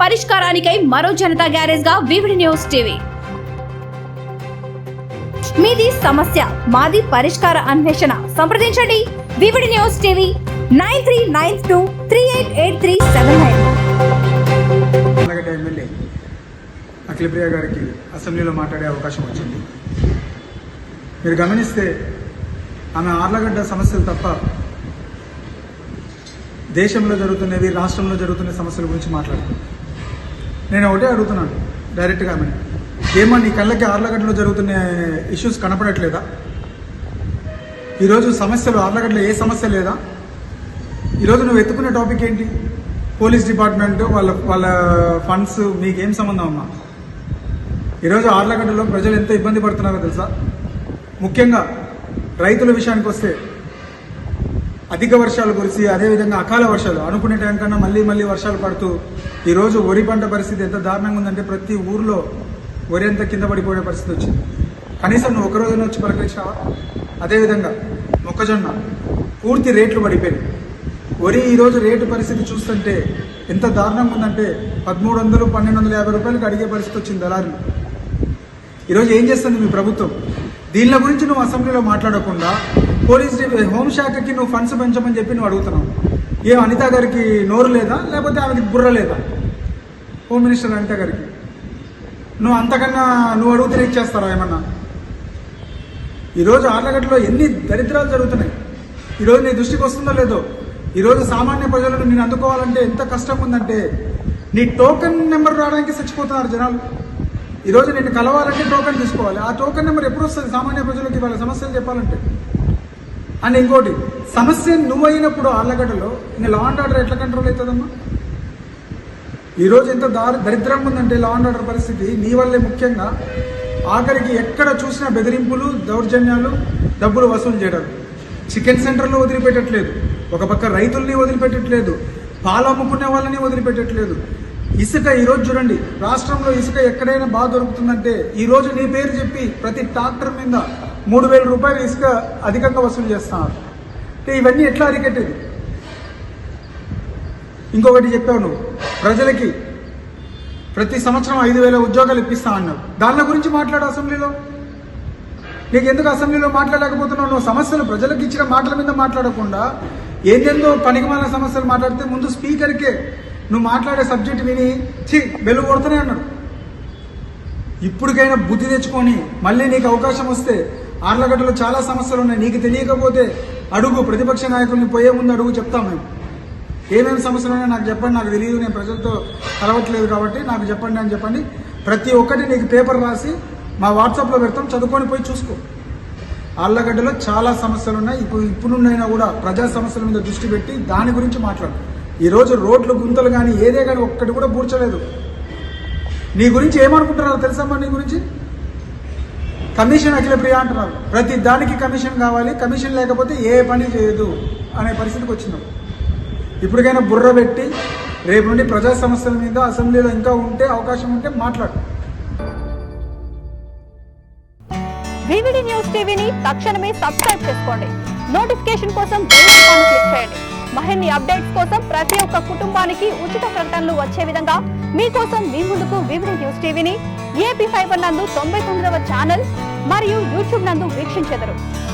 పరిష్కారానికై మరో జనతా గ్యారేజ్ గా VVD news TV. మీది సమస్య మాది పరిష్కార అన్వేషణ. సంప్రదించండి VVD news TV 9392388379. MLA Akhilapriya గారికి అసెంబ్లీలో మాట్లాడే అవకాశం వచ్చింది. మీరు గమనిస్తే ఆమె ఆర్లగడ్డ సమస్యలు తప్ప దేశంలో జరుగుతున్నవి, రాష్ట్రంలో జరుగుతున్న సమస్యల గురించి మాట్లాడుతుంది. నేను ఒకటే అడుగుతున్నాను డైరెక్ట్గా ఆమెను, ఏమో నీ కళ్ళకి ఆర్లగడ్డలో జరుగుతున్న ఇష్యూస్ కనపడట్లేదా? ఈరోజు సమస్యలు ఆర్లగడ్డలో ఏ సమస్య లేదా? ఈరోజు నువ్వు ఎత్తుకున్న టాపిక్ ఏంటి? పోలీస్ డిపార్ట్మెంట్ వాళ్ళ ఫండ్స్ మీకేం సంబంధం అమ్మా? ఈరోజు ఆర్లగడ్డలో ప్రజలు ఎంత ఇబ్బంది పడుతున్నారో తెలుసా? ముఖ్యంగా రైతుల విషయానికి వస్తే అధిక వర్షాలు కురిసి, అదేవిధంగా అకాల వర్షాలు అనుకునే టైం కన్నా మళ్ళీ వర్షాలు పడుతూ ఈరోజు వరి పంట పరిస్థితి ఎంత దారుణంగా ఉందంటే ప్రతి ఊర్లో వరి అంతా కింద పడిపోయే పరిస్థితి వచ్చింది. కనీసం నువ్వు ఒక రోజున వచ్చి పలకరించావా? అదేవిధంగా మొక్కజొన్న పూర్తి రేట్లు పడిపోయాయి. వరి ఈరోజు రేటు పరిస్థితి చూస్తుంటే ఎంత దారుణంగా ఉందంటే 1300, 1250 రూపాయలకి అడిగే పరిస్థితి వచ్చింది దళారులు. ఈరోజు ఏం చేస్తుంది మీ ప్రభుత్వం? దీనిల గురించి నువ్వు అసెంబ్లీలో మాట్లాడకుండా పోలీస్ హోంశాఖకి నువ్వు ఫండ్స్ పెంచమని చెప్పి నువ్వు అడుగుతున్నావు. ఏం అనిత గారికి నోరు లేదా, లేకపోతే ఆమెకి బుర్ర లేదా? హోమ్ మినిస్టర్ అనిత గారికి నువ్వు అంతకన్నా నువ్వు అడిగితే ఇచ్చేస్తారా ఏమన్నా? ఈరోజు ఆర్లగడ్డలో ఎన్ని దరిద్రాలు జరుగుతున్నాయి. ఈరోజు నీ దృష్టికి వస్తుందో లేదో? ఈరోజు సామాన్య ప్రజలను నేను అందుకోవాలంటే ఎంత కష్టం ఉందంటే నీ టోకెన్ నెంబర్ రావడానికి చచ్చిపోతున్నారు జనాలు. ఈరోజు నేను కలవాలంటే టోకెన్ తీసుకోవాలి. ఆ టోకెన్ నెంబర్ ఎప్పుడు వస్తుంది సామాన్య ప్రజలకి వాళ్ళ సమస్యలు చెప్పాలంటే? అండ్ ఇంకోటి, సమస్య నువ్వు అయినప్పుడు ఆర్లగడ్డలో ఇంకా లా అండ్ ఆర్డర్ ఎట్లా కంట్రోల్ అవుతుందమ్మా? ఈరోజు ఎంత దరిద్రంగా ఉందంటే లా అండ్ ఆర్డర్ పరిస్థితి నీ వల్లే. ముఖ్యంగా ఆఖరికి ఎక్కడ చూసినా బెదిరింపులు, దౌర్జన్యాలు, డబ్బులు వసూలు చేయడం. చికెన్ సెంటర్లు వదిలిపెట్టట్లేదు, ఒక పక్క రైతుల్ని వదిలిపెట్టట్లేదు, పాలు అమ్ముకునే వాళ్ళని వదిలిపెట్టట్లేదు. ఇసుక ఈరోజు చూడండి, రాష్ట్రంలో ఇసుక ఎక్కడైనా బాగా దొరుకుతుందంటే ఈరోజు నీ పేరు చెప్పి ప్రతి ట్రాక్టర్ మీద 3000 రూపాయలు ఇసుక అధికంగా వసూలు చేస్తున్నారు. అంటే ఇవన్నీ ఎట్లా అరికట్టేది? ఇంకొకటి చెప్పావు నువ్వు, ప్రజలకి ప్రతి సంవత్సరం 5000 ఉద్యోగాలు ఇప్పిస్తా అన్నావు. దాని గురించి మాట్లాడు అసెంబ్లీలో. నీకు ఎందుకు అసెంబ్లీలో మాట్లాడలేకపోతున్నావు? నువ్వు సమస్యలు ప్రజలకు ఇచ్చిన మాటల మీద మాట్లాడకుండా ఏందేందో పనికిమాలిన సమస్యలు మాట్లాడితే ముందు స్పీకర్కే నువ్వు మాట్లాడే సబ్జెక్ట్ విని బెల్లు కొడుతూనే అన్నాడు. ఇప్పటికైనా బుద్ధి తెచ్చుకొని మళ్ళీ నీకు అవకాశం వస్తే, ఆర్లగడ్డలో చాలా సమస్యలు ఉన్నాయి, నీకు తెలియకపోతే అడుగు. ప్రతిపక్ష నాయకుల్ని పోయే ముందు అడుగు, చెప్తాం మేము. ఏమేమి సమస్యలు ఉన్నాయో నాకు చెప్పండి, నాకు తెలియదు, నేను ప్రజలతో కలవట్లేదు కాబట్టి నాకు చెప్పండి అని చెప్పండి. ప్రతి ఒక్కటి నీకు పేపర్ రాసి మా వాట్సాప్లో పెడతాం, చదువుకొని పోయి చూసుకో. ఆర్లగడ్డలో చాలా సమస్యలు ఉన్నాయి. ఇప్పుడున్నైనా కూడా ప్రజా సమస్యల మీద దృష్టి పెట్టి దాని గురించి మాట్లాడు. ఈరోజు రోడ్లు, గుంతలు కానీ ఏదే కానీ ఒక్కటి కూడా పూడ్చలేదు. నీ గురించి ఏమనుకుంటున్నారు తెలుసమ్మా? నీ గురించి కమిషన్ అఖిలప్రియ అంటున్నారు. ప్రతి దానికి కమిషన్ కావాలి, కమిషన్ లేకపోతే ఏ పని చేయదు అనే పరిస్థితికి వచ్చినారు. ఇప్పటికైనా బుర్ర పెట్టి రేపు నుండి ప్రజా సమస్యల మీద అసెంబ్లీలో ఇంకా ఉంటే అవకాశం ఉంటే మాట్లాడు. వివిడి న్యూస్ టీవీని తక్షణమే సబ్స్క్రైబ్ చేసుకోండి. నోటిఫికేషన్ కోసం బెల్ ఐకాన్ క్లిక్ చేయండి. మరిన్ని అప్డేట్స్ కోసం ప్రతి ఒక్క కుటుంబానికి ఉచిత ప్రకటనలు వచ్చే విధంగా మీకోసం మీ ముందుకు వివిడి న్యూస్ టీవీని AP ఫైబర్ నందు 99వ ఛానల్ మరియు యూట్యూబ్ నందు వీక్షించెదరు.